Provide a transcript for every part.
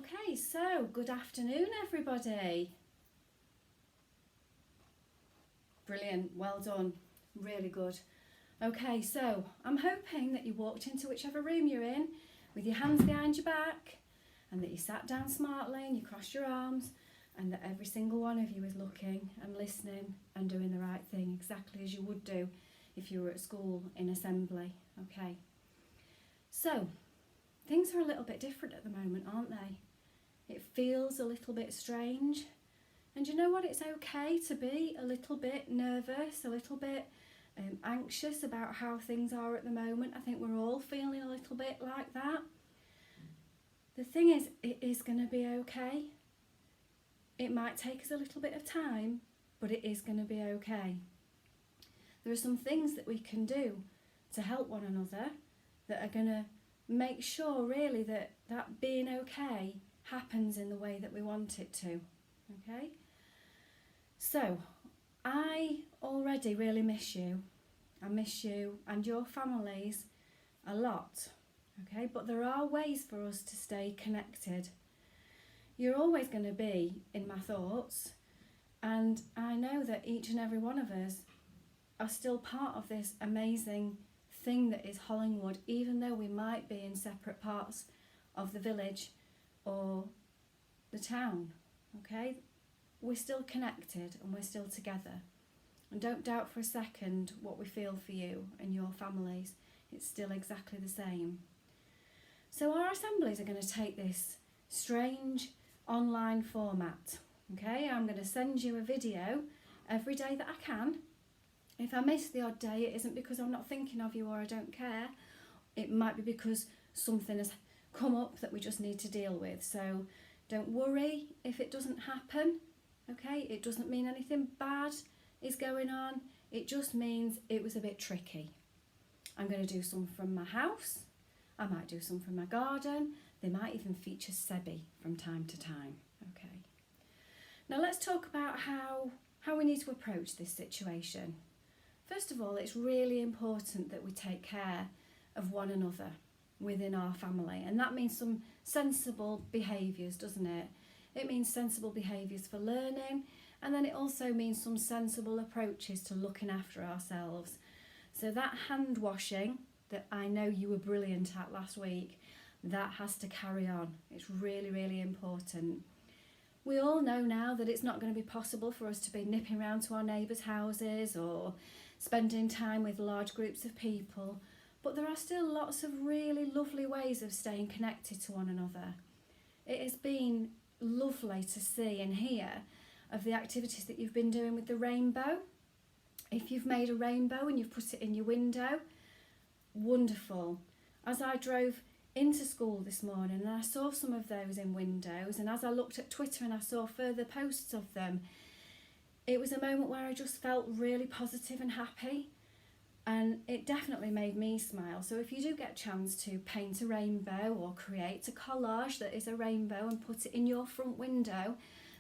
Okay, so good afternoon, everybody. Brilliant, well done, really good. Okay, so I'm hoping that you walked into whichever room you're in with your hands behind your back and that you sat down smartly and you crossed your arms and that every single one of you is looking and listening and doing the right thing exactly as you would do if you were at school in assembly. Okay, so things are a little bit different at the moment, aren't they? It feels a little bit strange. And you know what? It's okay to be a little bit nervous, a little bit anxious about how things are at the moment. I think we're all feeling a little bit like that. The thing is, it is going to be okay. It might take us a little bit of time, but it is going to be okay. There are some things that we can do to help one another that are going to make sure really that being okay happens in the way that we want it to. Okay? So, I already really miss you. I miss you and your families a lot. Okay? But there are ways for us to stay connected. You're always going to be in my thoughts, and I know that each and every one of us are still part of this amazing thing that is Hollingwood, even though we might be in separate parts of the village or the town. Okay, we're still connected and we're still together, and don't doubt for a second what we feel for you and your families. It's still exactly the same. So our assemblies are going to take this strange online format. Okay, I'm going to send you a video every day that I can. If I miss the odd day, it isn't because I'm not thinking of you or I don't care. It might be because something has come up that we just need to deal with. So don't worry if it doesn't happen, okay? It doesn't mean anything bad is going on. It just means it was a bit tricky. I'm going to do some from my house. I might do some from my garden. They might even feature Sebi from time to time, okay? Now let's talk about how we need to approach this situation. First of all, it's really important that we take care of one another within our family, and that means some sensible behaviours, doesn't it? It means sensible behaviours for learning, and then it also means some sensible approaches to looking after ourselves. So that hand washing that I know you were brilliant at last week, that has to carry on. It's really, really important. We all know now that it's not going to be possible for us to be nipping around to our neighbours' houses or spending time with large groups of people, but there are still lots of really lovely ways of staying connected to one another. It has been lovely to see and hear of the activities that you've been doing with the rainbow. If you've made a rainbow and you've put it in your window, wonderful. As I drove into school this morning and I saw some of those in windows, and as I looked at Twitter and I saw further posts of them, it was a moment where I just felt really positive and happy, and it definitely made me smile. So if you do get a chance to paint a rainbow or create a collage that is a rainbow and put it in your front window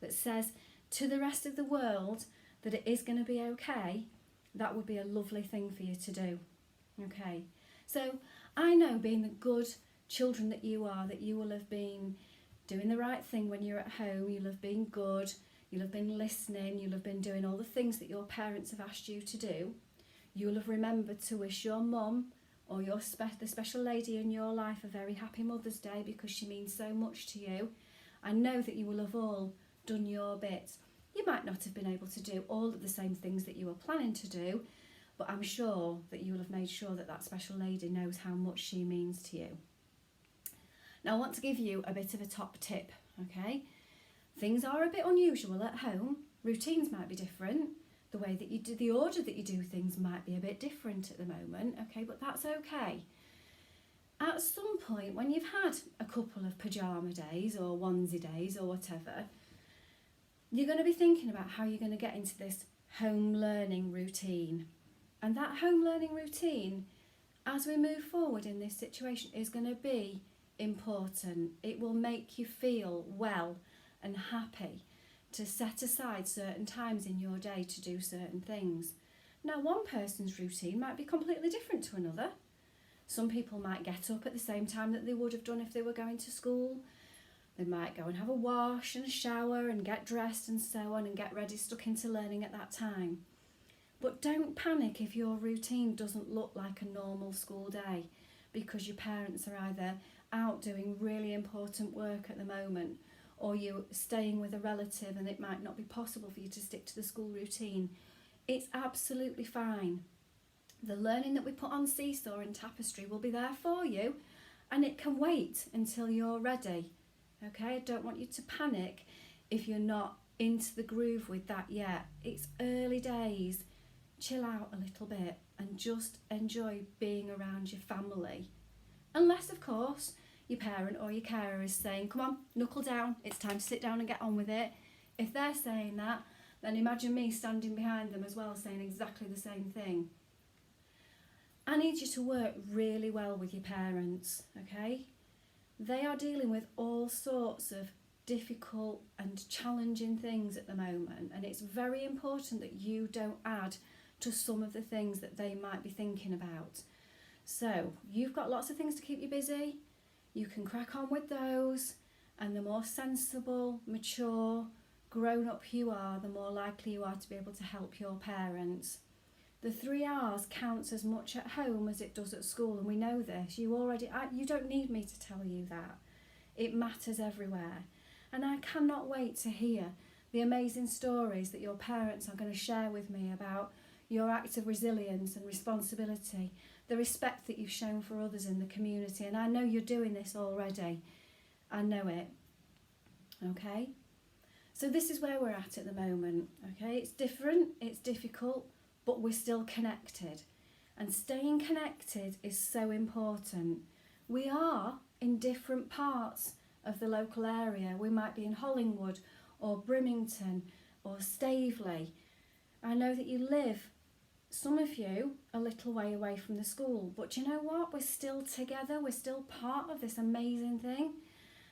that says to the rest of the world that it is going to be okay, that would be a lovely thing for you to do. Okay, so I know, being the good children that you are, that you will have been doing the right thing when you're at home. You'll have been good, you'll have been listening, you'll have been doing all the things that your parents have asked you to do. You'll have remembered to wish your mum or the special lady in your life a very happy Mother's Day, because she means so much to you. I know that you will have all done your bit. You might not have been able to do all of the same things that you were planning to do, but I'm sure that you will have made sure that special lady knows how much she means to you. Now I want to give you a bit of a top tip, okay? Things are a bit unusual at home. Routines might be different. The way that you do, the order that you do things might be a bit different at the moment, okay? But that's okay. At some point, when you've had a couple of pyjama days or onesie days or whatever, you're going to be thinking about how you're going to get into this home learning routine. And that home learning routine, as we move forward in this situation, is going to be important. It will make you feel well and happy to set aside certain times in your day to do certain things. Now, one person's routine might be completely different to another. Some people might get up at the same time that they would have done if they were going to school. They might go and have a wash and a shower and get dressed and so on and get ready, stuck into learning at that time. But don't panic if your routine doesn't look like a normal school day, because your parents are either out doing really important work at the moment, or you're staying with a relative and it might not be possible for you to stick to the school routine. It's absolutely fine. The learning that we put on Seesaw and Tapestry will be there for you, and it can wait until you're ready. Okay, I don't want you to panic if you're not into the groove with that yet. It's early days. Chill out a little bit and just enjoy being around your family. Unless, of course, your parent or your carer is saying, come on, knuckle down, it's time to sit down and get on with it. If they're saying that, then imagine me standing behind them as well, saying exactly the same thing. I need you to work really well with your parents, okay? They are dealing with all sorts of difficult and challenging things at the moment, and it's very important that you don't add to some of the things that they might be thinking about. So you've got lots of things to keep you busy. You can crack on with those, and the more sensible, mature, grown up you are, the more likely you are to be able to help your parents. The 3 R's counts as much at home as it does at school, and we know this. You don't need me to tell you that. It matters everywhere. And I cannot wait to hear the amazing stories that your parents are going to share with me about your acts of resilience and responsibility, the respect that you've shown for others in the community. And I know you're doing this already. I know it. Okay? So this is where we're at the moment. Okay? It's different, it's difficult, but we're still connected. And staying connected is so important. We are in different parts of the local area. We might be in Hollingwood or Brimington or Staveley. I know that you live, some of you, a little way away from the school, but you know what? We're still together. We're still part of this amazing thing.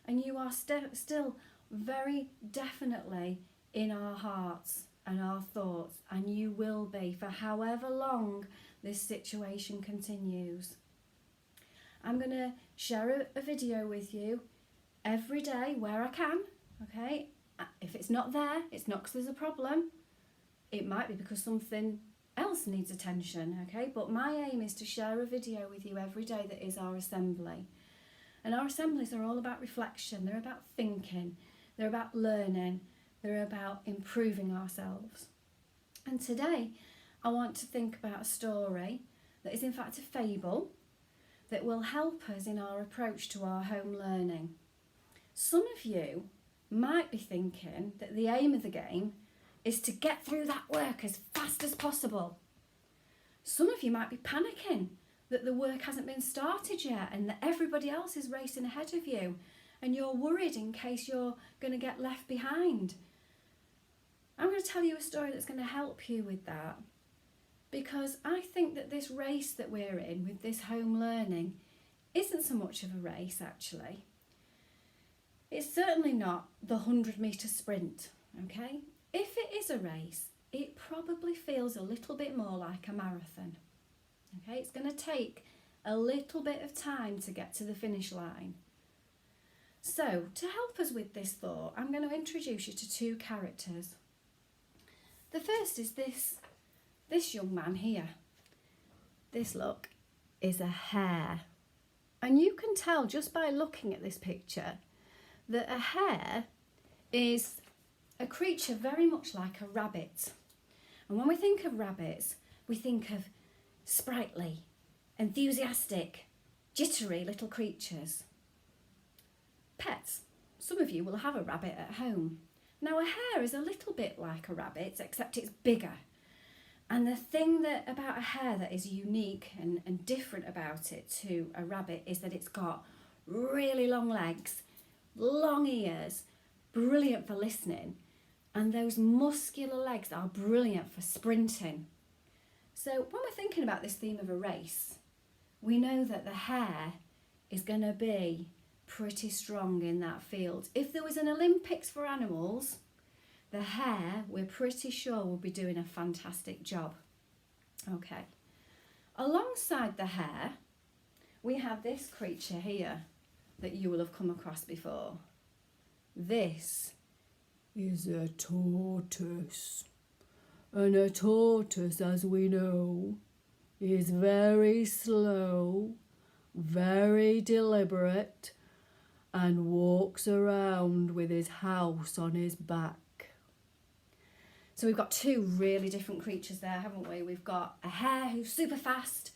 And you are still very definitely in our hearts and our thoughts, and you will be for however long this situation continues. I'm going to share a video with you every day where I can, okay? If it's not there, it's not because there's a problem. It might be because something else needs attention, okay? But my aim is to share a video with you every day that is our assembly. And our assemblies are all about reflection, they're about thinking, they're about learning, they're about improving ourselves. And today I want to think about a story that is in fact a fable that will help us in our approach to our home learning. Some of you might be thinking that the aim of the game is to get through that work as fast as possible. Some of you might be panicking that the work hasn't been started yet and that everybody else is racing ahead of you, and you're worried in case you're going to get left behind. I'm going to tell you a story that's going to help you with that, because I think that this race that we're in with this home learning isn't so much of a race actually. It's certainly not the 100-metre sprint, okay? If it is a race, it probably feels a little bit more like a marathon. Okay, it's going to take a little bit of time to get to the finish line. So, to help us with this thought, I'm going to introduce you to 2 characters. The first is this young man here. This, look, is a hare. And you can tell just by looking at this picture that a hare is a creature very much like a rabbit. And when we think of rabbits, we think of sprightly, enthusiastic, jittery little creatures. Pets. Some of you will have a rabbit at home. Now a hare is a little bit like a rabbit, except it's bigger. And the thing about a hare that is unique and different about it to a rabbit is that it's got really long legs, long ears, brilliant for listening, and those muscular legs are brilliant for sprinting. So when we're thinking about this theme of a race, we know that the hare is going to be pretty strong in that field. If there was an Olympics for animals, the hare, we're pretty sure, will be doing a fantastic job. Okay. Alongside the hare, we have this creature here that you will have come across before. This is a tortoise. And a tortoise, as we know, is very slow, very deliberate, and walks around with his house on his back. So we've got two really different creatures there, haven't we? We've got a hare who's super fast,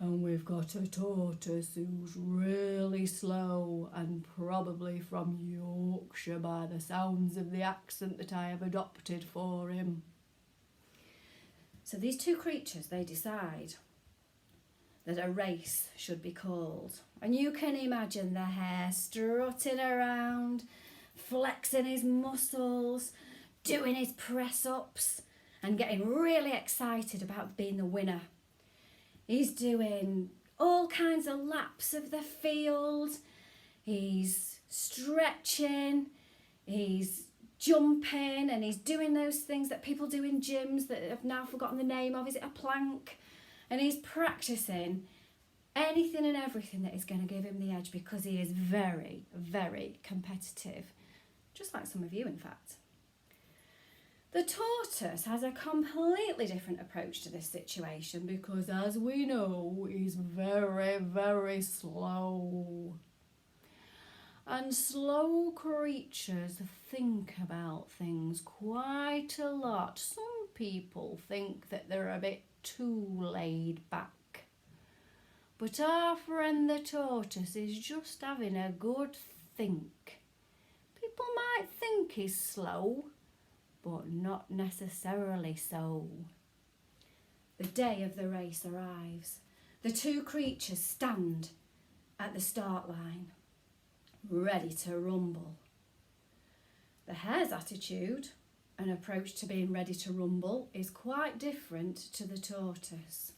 and we've got a tortoise who's really slow and probably from Yorkshire by the sounds of the accent that I have adopted for him. So these two creatures, they decide that a race should be called. And you can imagine the hare strutting around, flexing his muscles, doing his press-ups and getting really excited about being the winner. He's doing all kinds of laps of the field. He's stretching, he's jumping, and he's doing those things that people do in gyms that I've now forgotten the name of. Is it a plank? And he's practicing anything and everything that is going to give him the edge, because he is very, very competitive. Just like some of you, in fact. The tortoise has a completely different approach to this situation because, as we know, he's very, very slow. And slow creatures think about things quite a lot. Some people think that they're a bit too laid back. But our friend the tortoise is just having a good think. People might think he's slow, but not necessarily so. The day of the race arrives. The two creatures stand at the start line, ready to rumble. The hare's attitude and approach to being ready to rumble is quite different to the tortoise.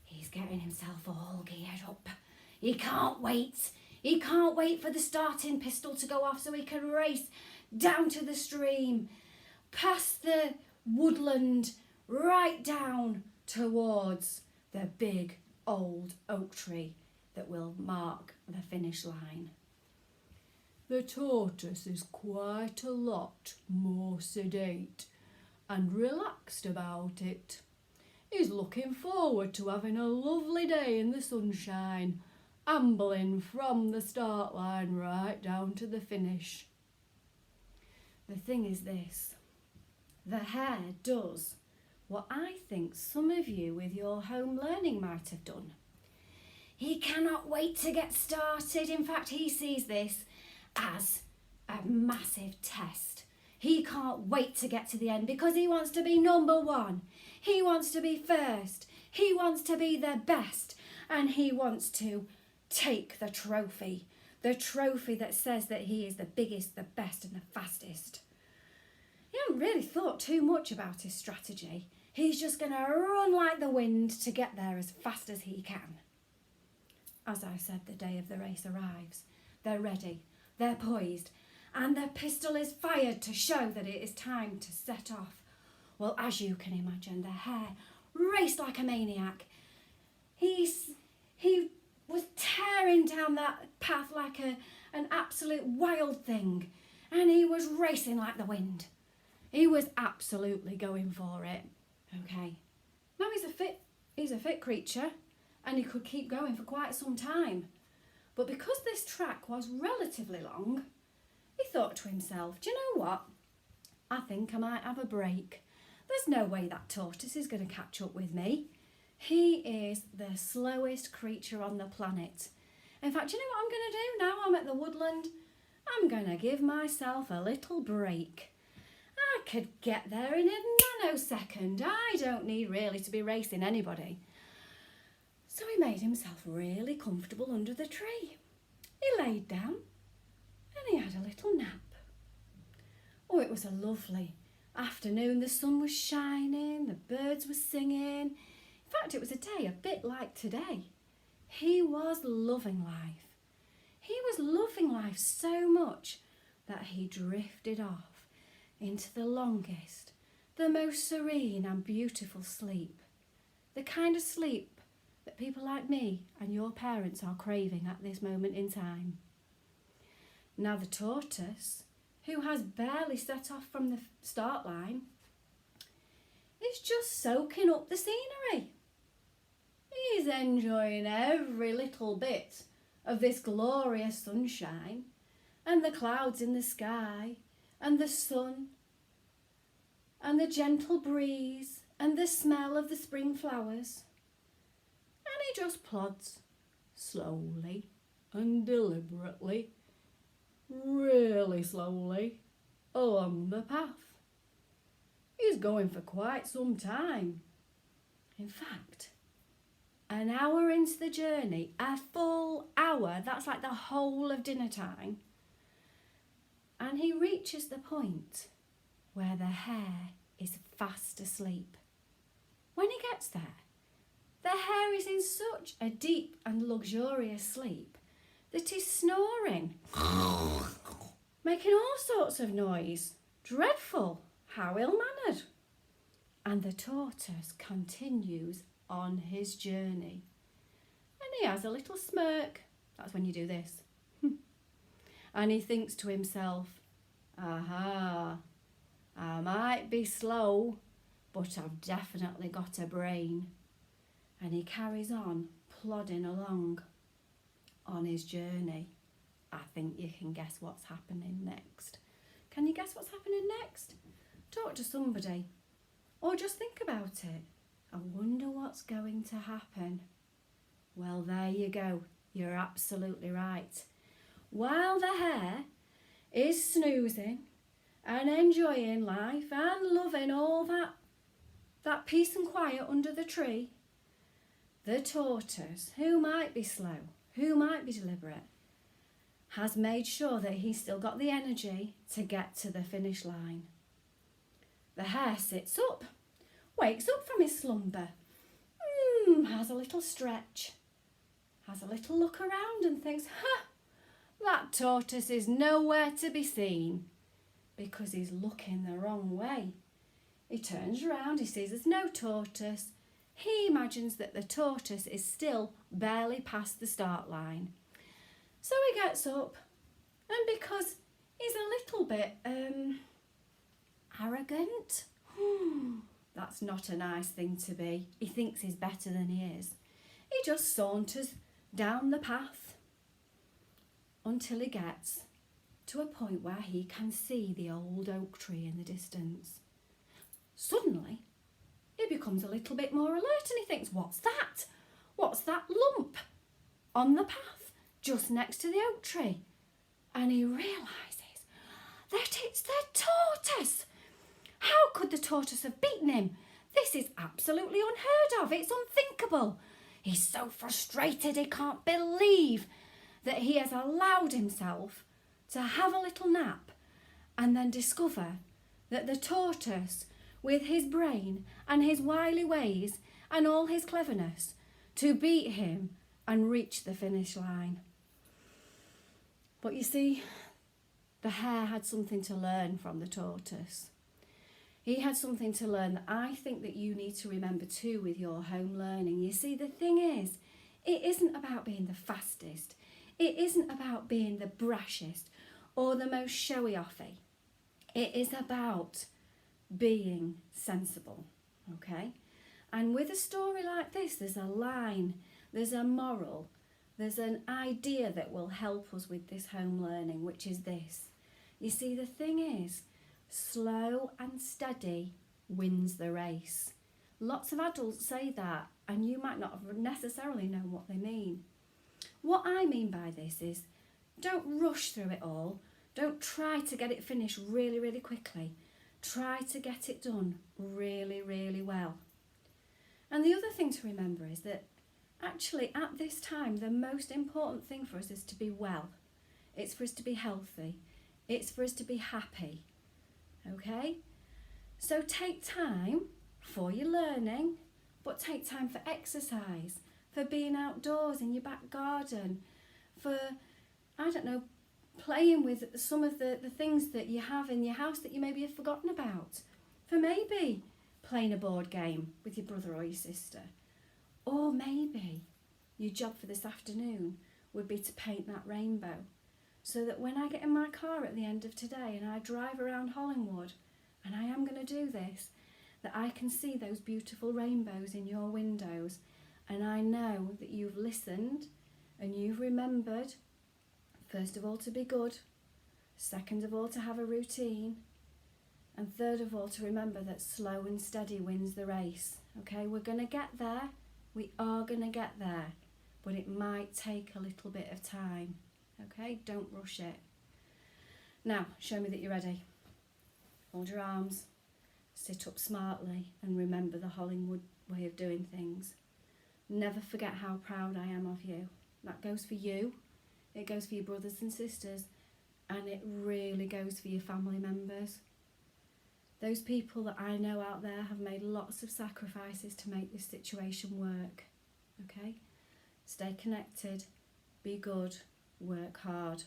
He's getting himself all geared up. He can't wait. He can't wait for the starting pistol to go off so he can race down to the stream, past the woodland, right down towards the big old oak tree that will mark the finish line. The tortoise is quite a lot more sedate and relaxed about it. He's looking forward to having a lovely day in the sunshine, ambling from the start line right down to the finish. The thing is this, the hare does what I think some of you with your home learning might have done. He cannot wait to get started. In fact, he sees this as a massive test. He can't wait to get to the end because he wants to be number one. He wants to be first. He wants to be the best. And he wants to take the trophy that says that he is the biggest, the best and the fastest. He hasn't really thought too much about his strategy. He's just going to run like the wind to get there as fast as he can. As I said, the day of the race arrives. They're ready. They're poised, and the pistol is fired to show that it is time to set off. Well, as you can imagine, the hare raced like a maniac. He was tearing down that path like an absolute wild thing, and he was racing like the wind. He was absolutely going for it. Okay, now he's a fit creature, and he could keep going for quite some time. But because this track was relatively long, he thought to himself, do you know what? I think I might have a break. There's no way that tortoise is going to catch up with me. He is the slowest creature on the planet. In fact, do you know what I'm going to do now I'm at the woodland? I'm going to give myself a little break. I could get there in a nanosecond. I don't need really to be racing anybody. So he made himself really comfortable under the tree. He laid down and he had a little nap. Oh, it was a lovely afternoon. The sun was shining, the birds were singing. In fact, it was a day a bit like today. He was loving life. He was loving life so much that he drifted off into the longest, the most serene and beautiful sleep. The kind of sleep that people like me and your parents are craving at this moment in time. Now the tortoise, who has barely set off from the start line, is just soaking up the scenery. He's enjoying every little bit of this glorious sunshine and the clouds in the sky and the sun and the gentle breeze and the smell of the spring flowers. And he just plods slowly and deliberately, really slowly, along the path. He's going for quite some time. In fact, an hour into the journey, a full hour, that's like the whole of dinner time, and he reaches the point where the hare is fast asleep. When he gets there, the hare is in such a deep and luxurious sleep that he's snoring, making all sorts of noise. Dreadful, how ill-mannered. And the tortoise continues on his journey. And he has a little smirk. That's when you do this. And he thinks to himself, aha, I might be slow, but I've definitely got a brain. And he carries on, plodding along on his journey. I think you can guess what's happening next. Can you guess what's happening next? Talk to somebody, or just think about it. I wonder what's going to happen. Well, there you go. You're absolutely right. While the hare is snoozing and enjoying life and loving all that peace and quiet under the tree, the tortoise, who might be slow, who might be deliberate, has made sure that he's still got the energy to get to the finish line. The hare sits up, wakes up from his slumber, has a little stretch, has a little look around and thinks, that tortoise is nowhere to be seen, because he's looking the wrong way. He turns around, he sees there's no tortoise. He imagines that the tortoise is still barely past the start line. So he gets up, and because he's a little bit arrogant, that's not a nice thing to be. He thinks he's better than he is. He just saunters down the path until he gets to a point where he can see the old oak tree in the distance. Suddenly, he becomes a little bit more alert and he thinks, what's that? What's that lump on the path just next to the oak tree? And he realises that it's the tortoise. How could the tortoise have beaten him? This is absolutely unheard of. It's unthinkable. He's so frustrated he can't believe that he has allowed himself to have a little nap and then discover that the tortoise, with his brain and his wily ways and all his cleverness, to beat him and reach the finish line. But you see, the hare had something to learn from the tortoise. He had something to learn that I think that you need to remember too with your home learning. You see, the thing is, it isn't about being the fastest. It isn't about being the brashest or the most showy-offy. It is about being sensible, okay? And with a story like this, there's a line, there's a moral, there's an idea that will help us with this home learning, which is this. You see, the thing is, slow and steady wins the race. Lots of adults say that, and you might not necessarily know what they mean. What I mean by this is, don't rush through it all. Don't try to get it finished really, really quickly. Try to get it done really, really well. And the other thing to remember is that actually at this time, the most important thing for us is to be well. It's for us to be healthy. It's for us to be happy. Okay? So take time for your learning, but take time for exercise, for being outdoors in your back garden, for, I don't know, playing with some of the things that you have in your house that you maybe have forgotten about, for maybe playing a board game with your brother or your sister, or maybe your job for this afternoon would be to paint that rainbow. so that when I get in my car at the end of today and I drive around Hollingwood, and I am going to do this, that I can see those beautiful rainbows in your windows, and I know that you've listened and you've remembered, first of all, to be good, second of all, to have a routine, and third of all, to remember that slow and steady wins the race. Okay, we're going to get there. We are going to get there, but it might take a little bit of time. Okay, don't rush it. Now, show me that you're ready. Hold your arms, sit up smartly, and remember the Hollingwood way of doing things. Never forget how proud I am of you. That goes for you, it goes for your brothers and sisters, and it really goes for your family members. Those people that I know out there have made lots of sacrifices to make this situation work. Okay? Stay connected, be good, work hard.